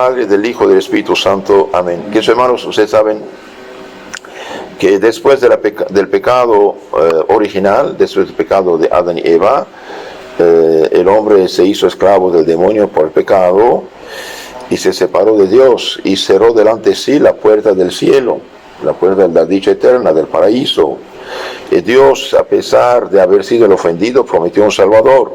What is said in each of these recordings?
Padre, del Hijo, del Espíritu Santo. Amén. Que hermanos, ustedes saben que después del pecado original, después del pecado de Adán y Eva, el hombre se hizo esclavo del demonio por el pecado y se separó de Dios y cerró delante de sí la puerta del cielo, la puerta de la dicha eterna, del paraíso. Y Dios, a pesar de haber sido el ofendido, prometió un Salvador.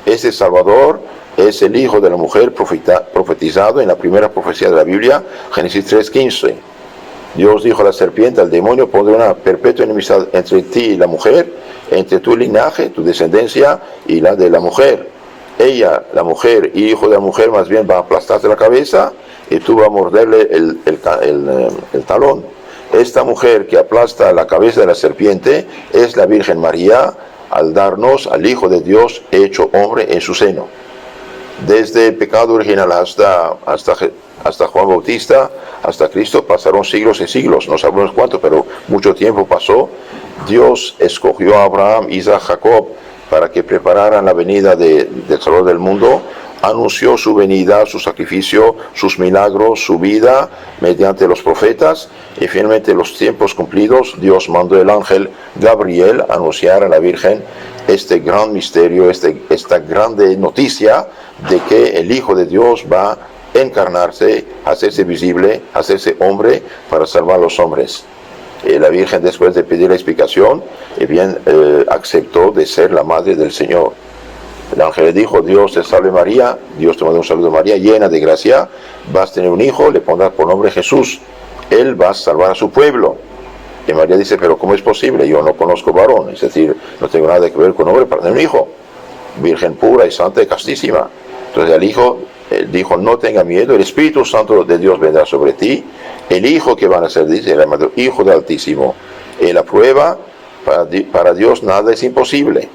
Ese Salvador es el Hijo de la mujer profetizado en la primera profecía de la Biblia, Génesis 3:15. Dios dijo a la serpiente, al demonio: pondré una perpetua enemistad entre ti y la mujer, entre tu linaje, tu descendencia y la de la mujer. Ella, la mujer, hijo de la mujer, más bien va a aplastarte la cabeza y tú vas a morderle el talón. Esta mujer que aplasta la cabeza de la serpiente es la Virgen María, al darnos al Hijo de Dios hecho hombre en su seno. Desde el pecado original hasta Juan Bautista, hasta Cristo, pasaron siglos y siglos, no sabemos cuánto, pero mucho tiempo pasó. Dios escogió a Abraham, Isaac, Jacob para que prepararan la venida del Salvador del mundo. Anunció su venida, su sacrificio, sus milagros, su vida mediante los profetas, y finalmente los tiempos cumplidos, Dios mandó el ángel Gabriel a anunciar a la Virgen este gran misterio, esta grande noticia de que el Hijo de Dios va a encarnarse, hacerse visible, hacerse hombre para salvar a los hombres. La Virgen, después de pedir la explicación, aceptó de ser la madre del Señor. El ángel le dijo: Dios te salve María, Dios te manda un saludo María, llena de gracia, vas a tener un hijo, le pondrás por nombre Jesús. Él va a salvar a su pueblo. Y María dice: pero ¿cómo es posible? Yo no conozco varón, es decir, no tengo nada que ver con hombre para tener un hijo. Virgen pura y santa y castísima. Entonces el hijo dijo: no tenga miedo, el Espíritu Santo de Dios vendrá sobre ti. El hijo que van a ser, dice, el llamado Hijo del Altísimo. En la prueba, para Dios nada es imposible.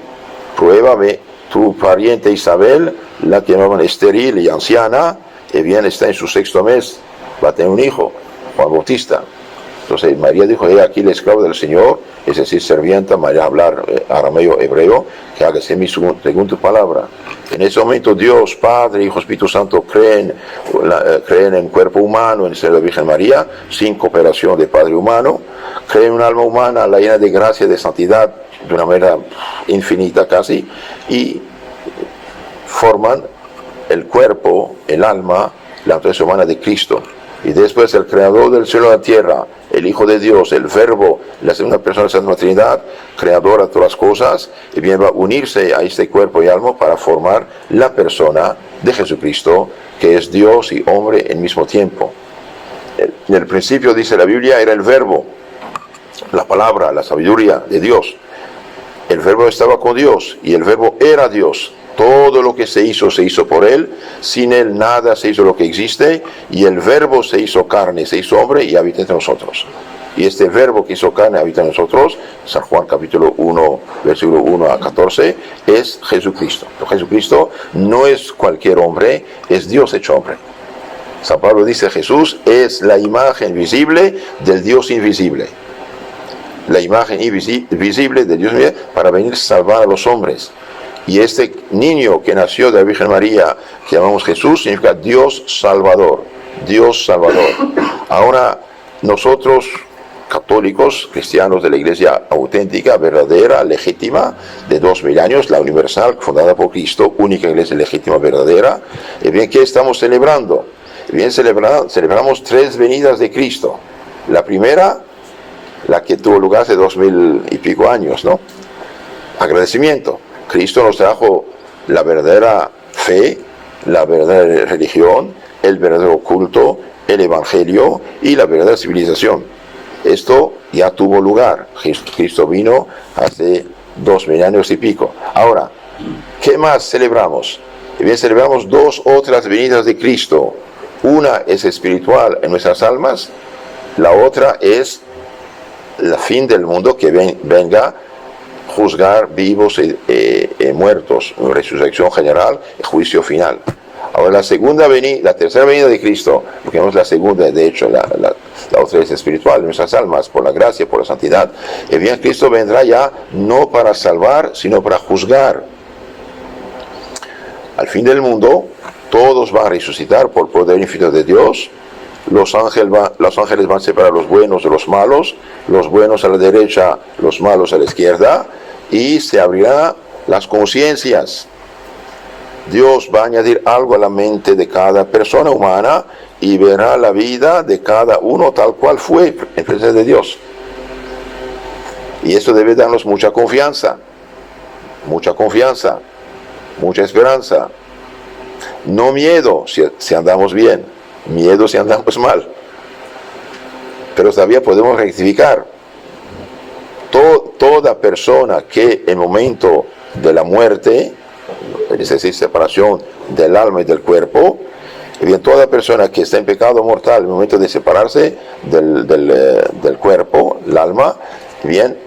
Pruébame. Tu pariente Isabel, la que llamaban estéril y anciana, está en su 6º mes, va a tener un hijo, Juan Bautista. Entonces María dijo: he aquí la esclava del Señor, es decir, servienta, María hablar arameo hebreo, que hágase mi según tu palabra. En ese momento Dios, Padre, Hijo, Espíritu Santo creen en cuerpo humano, en el seno de la Virgen María, sin cooperación de Padre humano, creen en un alma humana, la llena de gracia, de santidad, de una manera infinita casi, y forman el cuerpo, el alma, la naturaleza humana de Cristo. Y después el creador del cielo y la tierra, el Hijo de Dios, el Verbo, la segunda persona de la Santa Trinidad, creadora de todas las cosas, y bien va a unirse a este cuerpo y alma para formar la persona de Jesucristo, que es Dios y hombre en mismo tiempo. En el principio, dice la Biblia, era el Verbo, la palabra, la sabiduría de Dios. El Verbo estaba con Dios y el Verbo era Dios. Todo lo que se hizo por Él. Sin Él nada se hizo lo que existe. Y el Verbo se hizo carne, se hizo hombre y habita entre nosotros. Y este Verbo que hizo carne habita en nosotros, San Juan capítulo 1, versículo 1 a 14, es Jesucristo. Pero Jesucristo no es cualquier hombre, es Dios hecho hombre. San Pablo dice: Jesús es la imagen visible del Dios invisible. La imagen visible de Dios para venir a salvar a los hombres. Y este niño que nació de la Virgen María, que llamamos Jesús, significa Dios Salvador. Dios Salvador. Ahora, nosotros, católicos, cristianos de la Iglesia auténtica, verdadera, legítima, de 2000 años, la universal, fundada por Cristo, única Iglesia legítima, verdadera, bien, ¿qué estamos celebrando? Bien, celebramos 3 venidas de Cristo. La primera, la que tuvo lugar hace 2000 y pico años, ¿no? Agradecimiento. Cristo nos trajo la verdadera fe, la verdadera religión, el verdadero culto, el evangelio y la verdadera civilización. Esto ya tuvo lugar. Cristo vino hace 2000 años y pico. Ahora, ¿qué más celebramos? Bien, celebramos 2 otras venidas de Cristo. Una es espiritual en nuestras almas, la otra es el fin del mundo, que venga juzgar vivos y muertos, resurrección general, juicio final. Ahora la tercera venida de Cristo, porque no es la segunda, de hecho la otra es espiritual, en nuestras almas, por la gracia, por la santidad. Y bien, Cristo vendrá ya no para salvar, sino para juzgar. Al fin del mundo, todos van a resucitar por poder infinito de Dios. Los ángeles van a separar los buenos de los malos, los buenos a la derecha, los malos a la izquierda, y se abrirán las conciencias. Dios va a añadir algo a la mente de cada persona humana y verá la vida de cada uno tal cual fue en presencia de Dios. Y eso debe darnos mucha confianza, mucha esperanza. No miedo si andamos bien, miedo si andamos mal. Pero todavía podemos rectificar. Toda persona que en el momento de la muerte, es decir, separación del alma y del cuerpo, y bien, toda persona que está en pecado mortal en el momento de separarse del cuerpo, el alma, bien,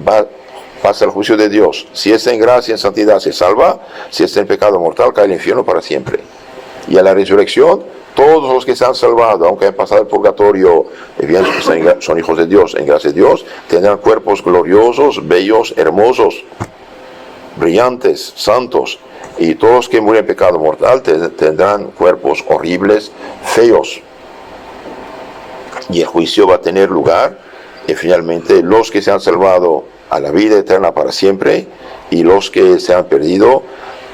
pasa al juicio de Dios. Si está en gracia, en santidad, se salva. Si está en pecado mortal, cae al infierno para siempre. Y a la resurrección, todos los que se han salvado, aunque han pasado el purgatorio, bien, son hijos de Dios, en gracia de Dios, tendrán cuerpos gloriosos, bellos, hermosos, brillantes, santos. Y todos los que mueren en pecado mortal tendrán cuerpos horribles, feos. Y el juicio va a tener lugar. Y finalmente los que se han salvado a la vida eterna para siempre, y los que se han perdido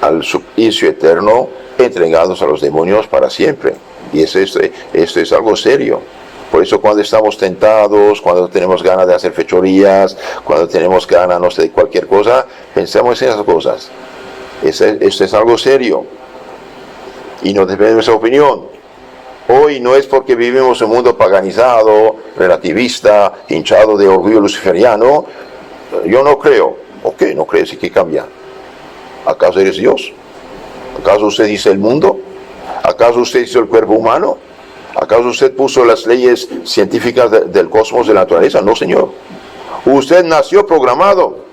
al suplicio eterno, entregados a los demonios para siempre. Y esto es algo serio. Por eso cuando estamos tentados, cuando tenemos ganas de hacer fechorías, cuando tenemos ganas, no sé, de cualquier cosa, pensemos en esas cosas. Esto es algo serio. Y no depende de nuestra opinión. Hoy no es porque vivimos en un mundo paganizado, relativista, hinchado de orgullo luciferiano. Yo no creo. ¿O qué? ¿No crees? ¿Y qué cambia? ¿Acaso eres Dios? ¿Acaso usted dice el mundo? ¿Acaso usted hizo el cuerpo humano? ¿Acaso usted puso las leyes científicas del cosmos, de la naturaleza? No, señor. Usted nació programado,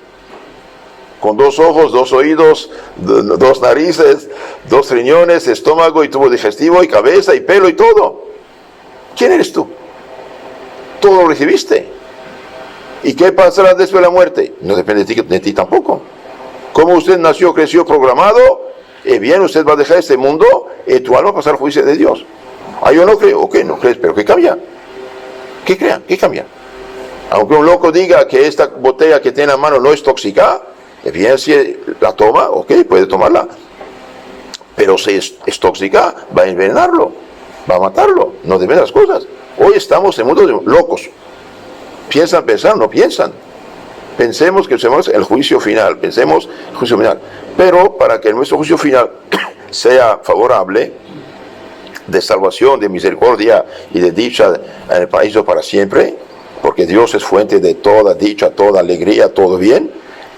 con 2 ojos, 2 oídos, 2 narices, 2 riñones, estómago y tubo digestivo y cabeza y pelo y todo. ¿Quién eres tú? Todo lo recibiste. ¿Y qué pasará después de la muerte? No depende de ti tampoco. Como usted nació, creció programado, bien, usted va a dejar este mundo y tu alma va a pasar al juicio de Dios. Yo no creo. Ok, no crees, pero ¿qué cambia? ¿Qué crea? ¿Qué cambia? Aunque un loco diga que esta botella que tiene en la mano no es tóxica, bien, si la toma, ok, puede tomarla. Pero si es tóxica, va a envenenarlo, va a matarlo. No deben las cosas. Hoy estamos en mundo de locos. Piensan pensar, no piensan. Pensemos que hacemos el juicio final, pero para que nuestro juicio final sea favorable, de salvación, de misericordia y de dicha en el paraíso para siempre, porque Dios es fuente de toda dicha, toda alegría, todo bien,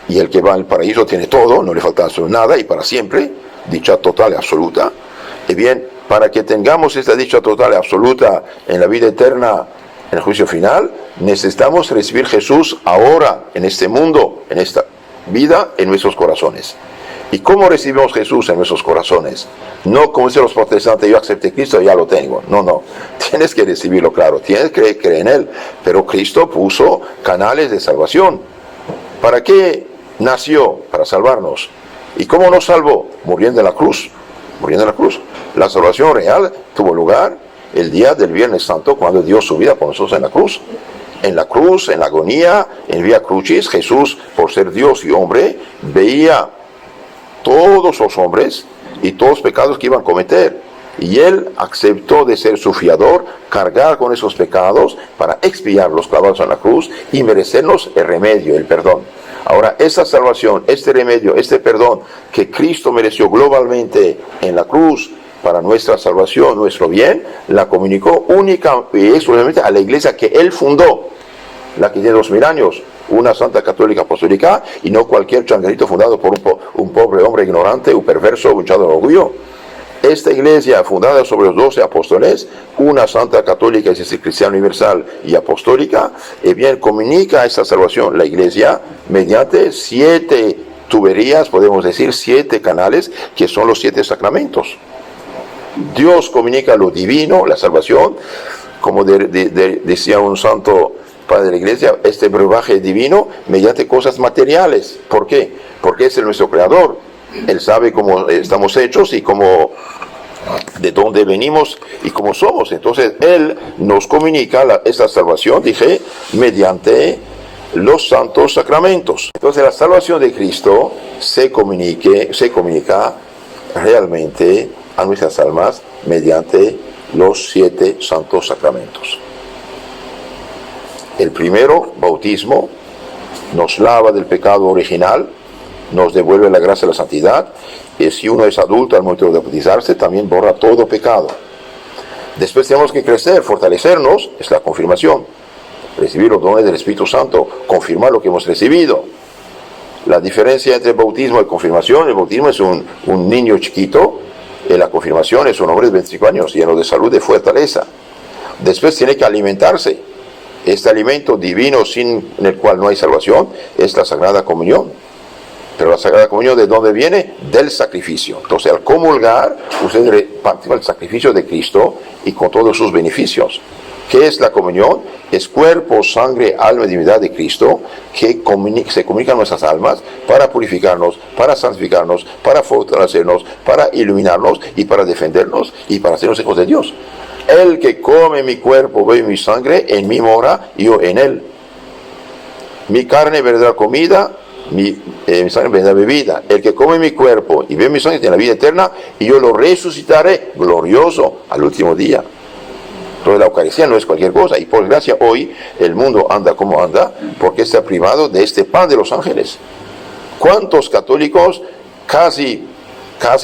y el que va al paraíso tiene todo, no le falta nada, y para siempre, dicha total y absoluta. Y bien, para que tengamos esta dicha total y absoluta en la vida eterna, en el juicio final, necesitamos recibir Jesús ahora, en este mundo, en esta vida, en nuestros corazones. ¿Y cómo recibimos Jesús en nuestros corazones? No como dicen los protestantes, yo acepté a Cristo, ya lo tengo. No. Tienes que recibirlo, claro. Tienes que creer en Él. Pero Cristo puso canales de salvación. ¿Para qué nació? Para salvarnos. ¿Y cómo nos salvó? Muriendo en la cruz. La salvación real tuvo lugar el día del Viernes Santo, cuando dio su vida por nosotros en la cruz. En la cruz, en la agonía, en Vía Crucis, Jesús, por ser Dios y hombre, veía todos los hombres y todos los pecados que iban a cometer. Y Él aceptó de ser su fiador, cargar con esos pecados para expiarlos clavados en la cruz y merecernos el remedio, el perdón. Ahora, esa salvación, este remedio, este perdón que Cristo mereció globalmente en la cruz para nuestra salvación, nuestro bien, la comunicó única y exclusivamente a la iglesia que Él fundó, la que tiene 2000 años, una santa católica apostólica, y no cualquier changarito fundado por un pobre hombre ignorante, un perverso, hinchado de orgullo. Esta iglesia, fundada sobre los 12 apóstoles, una santa católica, es decir, cristiana universal y apostólica, bien, comunica esta salvación, la iglesia, mediante 7 tuberías, podemos decir 7 canales, que son los 7 sacramentos. Dios comunica lo divino, la salvación, como decía un santo padre de la iglesia, este brebaje divino mediante cosas materiales. ¿Por qué? Porque es nuestro creador. Él sabe cómo estamos hechos y cómo de dónde venimos y cómo somos. Entonces Él nos comunica esta salvación, dije, mediante los santos sacramentos. Entonces la salvación de Cristo se comunica realmente a nuestras almas mediante los 7 santos sacramentos. El primero, bautismo, nos lava del pecado original, nos devuelve la gracia de la santidad, y si uno es adulto al momento de bautizarse, también borra todo pecado. Después tenemos que crecer, fortalecernos, es la confirmación, recibir los dones del Espíritu Santo, confirmar lo que hemos recibido. La diferencia entre bautismo y confirmación: el bautismo es un niño chiquito, y la confirmación es un hombre de 25 años, lleno de salud, de fortaleza. Después tiene que alimentarse. Este alimento divino sin el cual no hay salvación es la Sagrada Comunión. Pero la Sagrada Comunión, ¿de dónde viene? Del sacrificio. Entonces, al comulgar, usted participa del sacrificio de Cristo y con todos sus beneficios. ¿Qué es la comunión? Es cuerpo, sangre, alma y divinidad de Cristo que se comunican a nuestras almas para purificarnos, para santificarnos, para fortalecernos, para iluminarnos y para defendernos y para hacernos hijos de Dios. El que come mi cuerpo, bebe mi sangre, en mí mora y yo en él. Mi carne, verdadera comida, mi sangre, verdadera bebida. El que come mi cuerpo y bebe mi sangre tiene la vida eterna y yo lo resucitaré glorioso al último día. Entonces la Eucaristía no es cualquier cosa, y por gracia hoy el mundo anda como anda porque está privado de este pan de los ángeles. ¿Cuántos católicos casi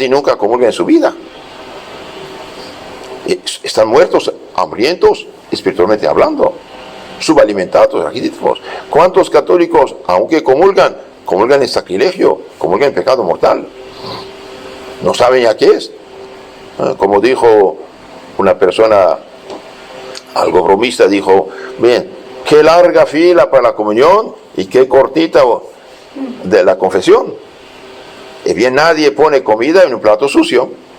nunca comulgan en su vida? Están muertos, hambrientos, espiritualmente hablando, subalimentados, raquíticos. ¿Cuántos católicos, aunque comulgan en sacrilegio, comulgan en pecado mortal? No saben ya qué es. Como dijo una persona, algo bromista, dijo: bien, qué larga fila para la comunión y qué cortita de la confesión. Y bien, nadie pone comida en un plato sucio.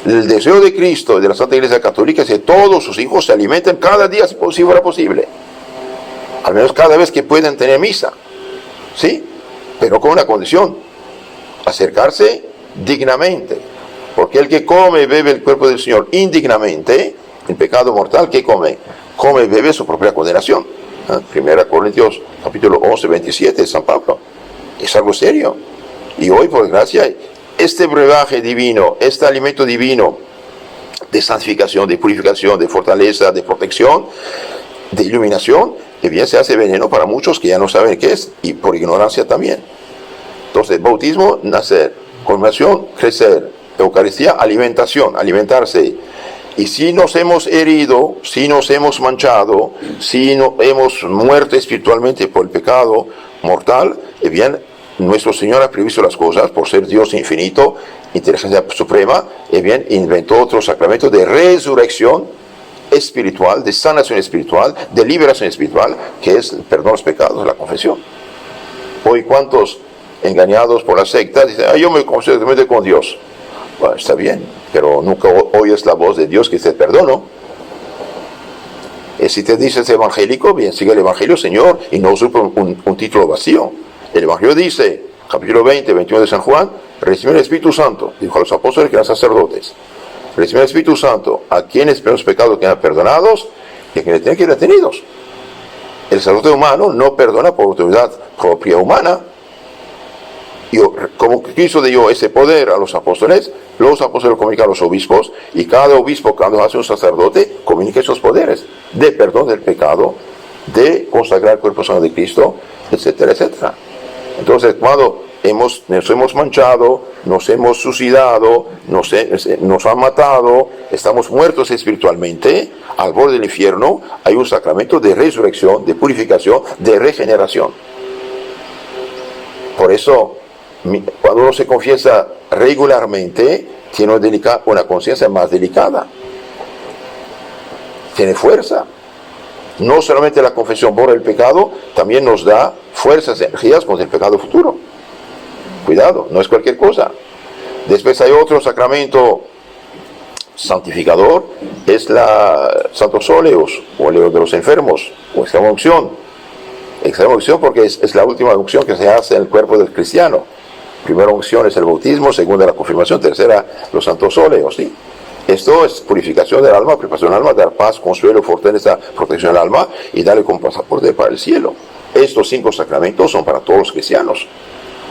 El deseo de Cristo y de la Santa Iglesia Católica es que todos sus hijos se alimenten cada día si fuera posible. Al menos cada vez que puedan tener misa. ¿Sí? Pero con una condición: acercarse dignamente. Porque el que come y bebe el cuerpo del Señor indignamente, el pecado mortal, ¿qué come? Come y bebe su propia condenación. 1 Corintios capítulo 11, 27 de San Pablo. Es algo serio. Y hoy, por gracia, este brebaje divino, este alimento divino de santificación, de purificación, de fortaleza, de protección, de iluminación, que bien se hace veneno para muchos que ya no saben qué es, y por ignorancia también. Entonces, bautismo, nacer; confirmación, crecer; Eucaristía, alimentación, alimentarse. Y si nos hemos herido, si nos hemos manchado, si no hemos muerto espiritualmente por el pecado mortal, bien, nuestro Señor ha previsto las cosas por ser Dios infinito, inteligencia suprema, bien, inventó otro sacramento de resurrección espiritual, de sanación espiritual, de liberación espiritual, que es el perdón de los pecados, la confesión. Hoy, ¿cuántos engañados por la secta dicen: yo me considero con Dios? Bueno, está bien, pero nunca oyes la voz de Dios que te perdono. Y si te dices evangélico, bien, sigue el evangelio, Señor, y no usurpa un título vacío. El evangelio dice, capítulo 20, 21 de San Juan: recibe el Espíritu Santo, dijo a los apóstoles que eran sacerdotes. Recibe el Espíritu Santo a quienes los pecados quedan perdonados y a quienes tienen que ir retenidos. El sacerdote humano no perdona por autoridad propia humana. Como Cristo dio ese poder a los apóstoles lo comunican a los obispos, y cada obispo, cuando hace un sacerdote, comunica esos poderes de perdón del pecado, de consagrar el cuerpo sangre de Cristo, etcétera, etcétera. Entonces, cuando nos hemos manchado, nos hemos suicidado, nos han matado, estamos muertos espiritualmente, al borde del infierno, hay un sacramento de resurrección, de purificación, de regeneración. Por eso, cuando uno se confiesa regularmente, tiene una conciencia más delicada, tiene fuerza. No solamente la confesión borra el pecado, también nos da fuerzas, energías contra el pecado futuro. Cuidado, no es cualquier cosa. Después hay otro sacramento santificador, es la Santos Óleos, o el óleo de los enfermos, o extrema unción. Extrema unción porque es la última unción que se hace en el cuerpo del cristiano. Primera unción es el bautismo, segunda la confirmación, tercera los santos óleos, ¿sí? Esto es purificación del alma, preparación del alma, dar paz, consuelo, fortaleza, protección del alma y darle como pasaporte para el cielo. Estos 5 sacramentos son para todos los cristianos.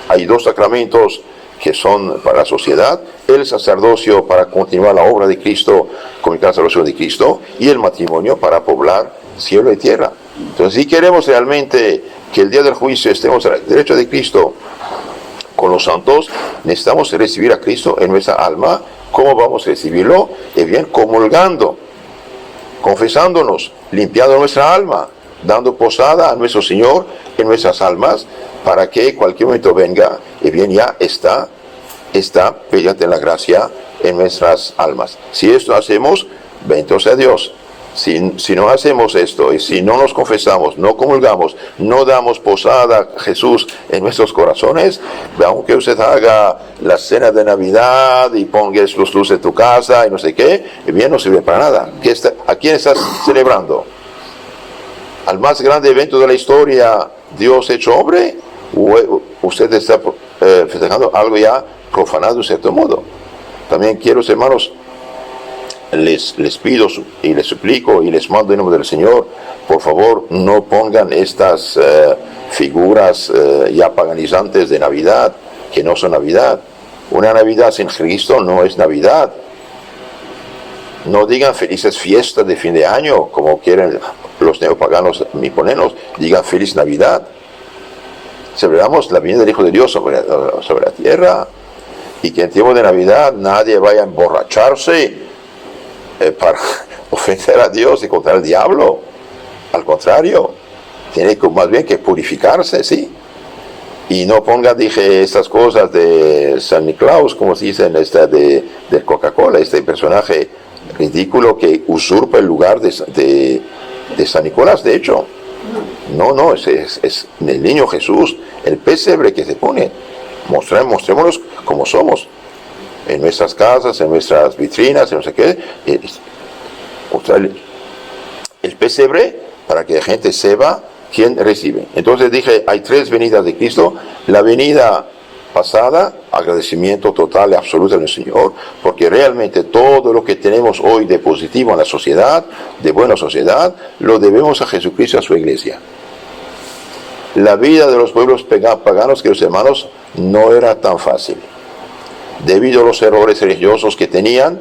Hay 2 sacramentos que son para la sociedad, el sacerdocio para continuar la obra de Cristo, comunicar la salvación de Cristo, y el matrimonio para poblar cielo y tierra. Entonces, si queremos realmente que el día del juicio estemos al derecho de Cristo con los santos, necesitamos recibir a Cristo en nuestra alma. ¿Cómo vamos a recibirlo? Bien, comulgando, confesándonos, limpiando nuestra alma, dando posada a nuestro Señor en nuestras almas, para que cualquier momento venga, bien, ya está mediante la gracia en nuestras almas. Si esto hacemos, bendito sea Dios. Si no hacemos esto, y si no nos confesamos, no comulgamos, no damos posada a Jesús en nuestros corazones, aunque usted haga la cena de Navidad y pongas los luces en tu casa y no sé qué, bien, no sirve para nada. ¿A quién estás celebrando? ¿Al más grande evento de la historia, Dios hecho hombre? ¿O usted está festejando algo ya profanado de cierto modo? También quiero, hermanos, les pido y les suplico y les mando en nombre del Señor, por favor, no pongan estas figuras ya paganizantes de Navidad, que no son Navidad. Una Navidad sin Cristo no es Navidad. No digan felices fiestas de fin de año, como quieren los neopaganos niponenos. Digan feliz Navidad. Celebramos la venida del Hijo de Dios sobre la tierra, y que en tiempo de Navidad nadie vaya a emborracharse para ofender a Dios y contra el diablo. Al contrario, tiene más bien que purificarse, ¿sí? Y no pongan, dije, estas cosas de San Nicolás, como se dice de Coca-Cola, este personaje ridículo que usurpa el lugar de San Nicolás. De hecho, no, es el niño Jesús, el pesebre que se pone. Mostrémonos como somos, en nuestras casas, en nuestras vitrinas, en no sé qué, el pesebre, para que la gente sepa quién recibe. Entonces dije, hay 3 venidas de Cristo. La venida pasada, agradecimiento total y absoluto al Señor, porque realmente todo lo que tenemos hoy de positivo en la sociedad, de buena sociedad, lo debemos a Jesucristo y a su iglesia. La vida de los pueblos paganos, queridos hermanos, no era tan fácil. Debido a los errores religiosos que tenían,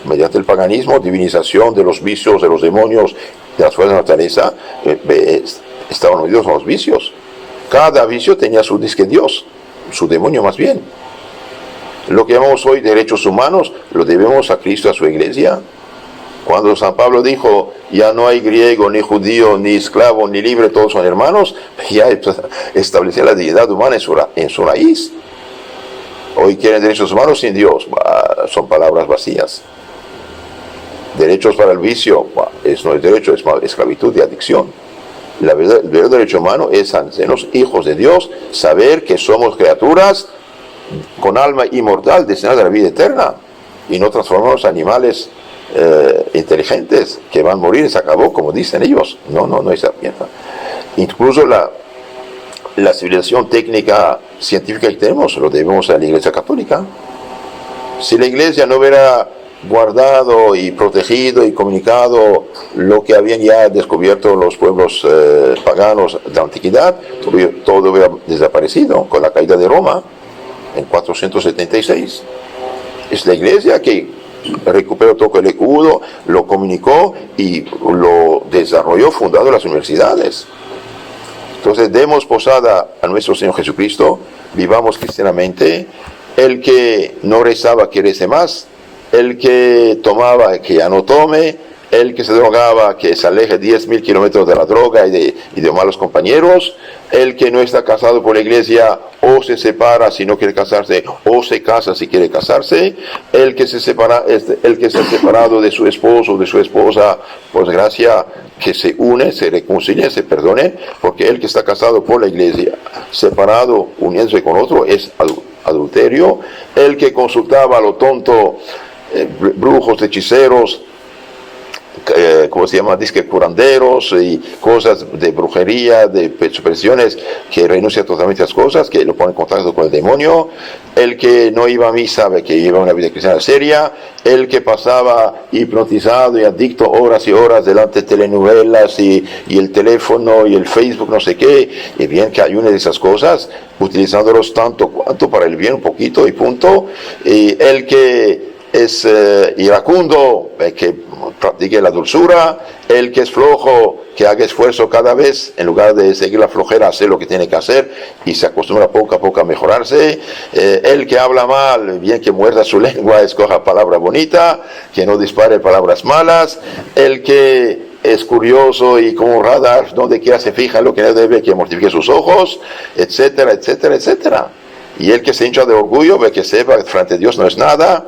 mediante el paganismo, divinización de los vicios, de los demonios, de las fuerzas de la naturaleza, estaban unidos a los vicios. Cada vicio tenía su disque Dios, su demonio más bien. Lo que llamamos hoy derechos humanos, lo debemos a Cristo y a su iglesia. Cuando San Pablo dijo, ya no hay griego, ni judío, ni esclavo, ni libre, todos son hermanos, ya establecía la dignidad humana en su raíz. Hoy quieren derechos humanos sin Dios, son palabras vacías. Derechos para el vicio, no es derecho, es esclavitud y adicción. El verdadero derecho humano es sernos hijos de Dios, saber que somos criaturas con alma inmortal destinadas a la vida eterna, y no transformarnos en animales inteligentes que van a morir y se acabó, como dicen ellos. No es piensa. Incluso la civilización técnica científica que tenemos lo debemos a la Iglesia Católica. Si la Iglesia no hubiera guardado y protegido y comunicado lo que habían ya descubierto los pueblos paganos de la antigüedad, todo hubiera desaparecido con la caída de Roma en 476. Es la Iglesia que recuperó todo el escudo, lo comunicó y lo desarrolló, fundando las universidades. Entonces demos posada a nuestro Señor Jesucristo, vivamos cristianamente. El que no rezaba, que rece más. El que tomaba, que ya no tome. El que se drogaba, que se aleje 10.000 kilómetros de la droga y de malos compañeros. El que no está casado por la iglesia, o se separa si no quiere casarse, o se casa si quiere casarse. El que se ha separado de su esposo o de su esposa, por desgracia, que se une, se reconcilie, se perdone, porque el que está casado por la iglesia, separado, uniéndose con otro, es adulterio. El que consultaba a lo tonto, brujos, hechiceros, ¿cómo se llama? Dice que curanderos y cosas de brujería, de supersticiones, que renuncia totalmente a esas cosas, que lo pone en contacto con el demonio. El que no iba a misa sabe que lleva una vida cristiana seria. El que pasaba hipnotizado y adicto horas y horas delante de telenovelas y el teléfono y el Facebook, no sé qué, y bien que hay una de esas cosas, utilizándolos tanto cuanto para el bien, un poquito y punto. Y el que es iracundo, que practique la dulzura. El que es flojo, que haga esfuerzo cada vez, en lugar de seguir la flojera, hacer lo que tiene que hacer y se acostumbra poco a poco a mejorarse. El que habla mal, bien que muerda su lengua, escoja palabra bonita, que no dispare palabras malas. El que es curioso y como un radar, donde quiera se fija en lo que no debe, que mortifique sus ojos, etcétera, etcétera, etcétera. Y el que se hincha de orgullo, ve que sepa que frente a Dios no es nada.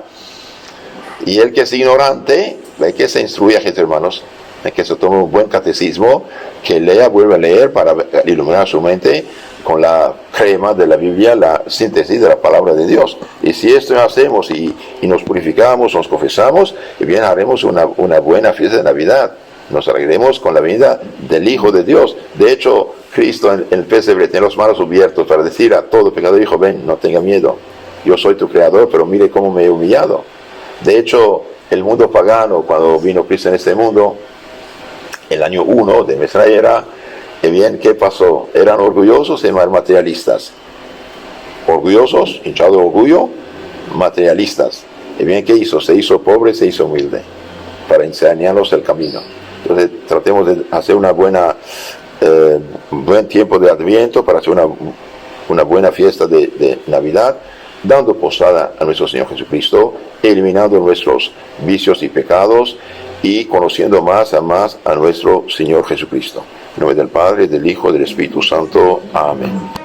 Y el que es ignorante, ve que se instruya, gente, hermanos, ve que se tome un buen catecismo, que lea, vuelva a leer para iluminar su mente con la crema de la Biblia, la síntesis de la palabra de Dios. Y si esto hacemos y nos purificamos, nos confesamos, y bien haremos una buena fiesta de Navidad. Nos alegremos con la venida del Hijo de Dios. De hecho, Cristo en el pesebre tiene los manos abiertos para decir a todo pecador: hijo, ven, no tenga miedo. Yo soy tu creador, pero mire cómo me he humillado. De hecho, el mundo pagano, cuando vino Cristo en este mundo, el año 1 de nuestra era, bien, ¿qué pasó? Eran orgullosos y materialistas. Orgullosos, hinchados de orgullo, materialistas. Y bien, ¿qué hizo? Se hizo pobre, se hizo humilde, para enseñarnos el camino. Entonces, tratemos de hacer un buen tiempo de Adviento para hacer una buena fiesta de Navidad, dando posada a nuestro Señor Jesucristo, eliminando nuestros vicios y pecados y conociendo más a nuestro Señor Jesucristo. En nombre del Padre, del Hijo y del Espíritu Santo. Amén.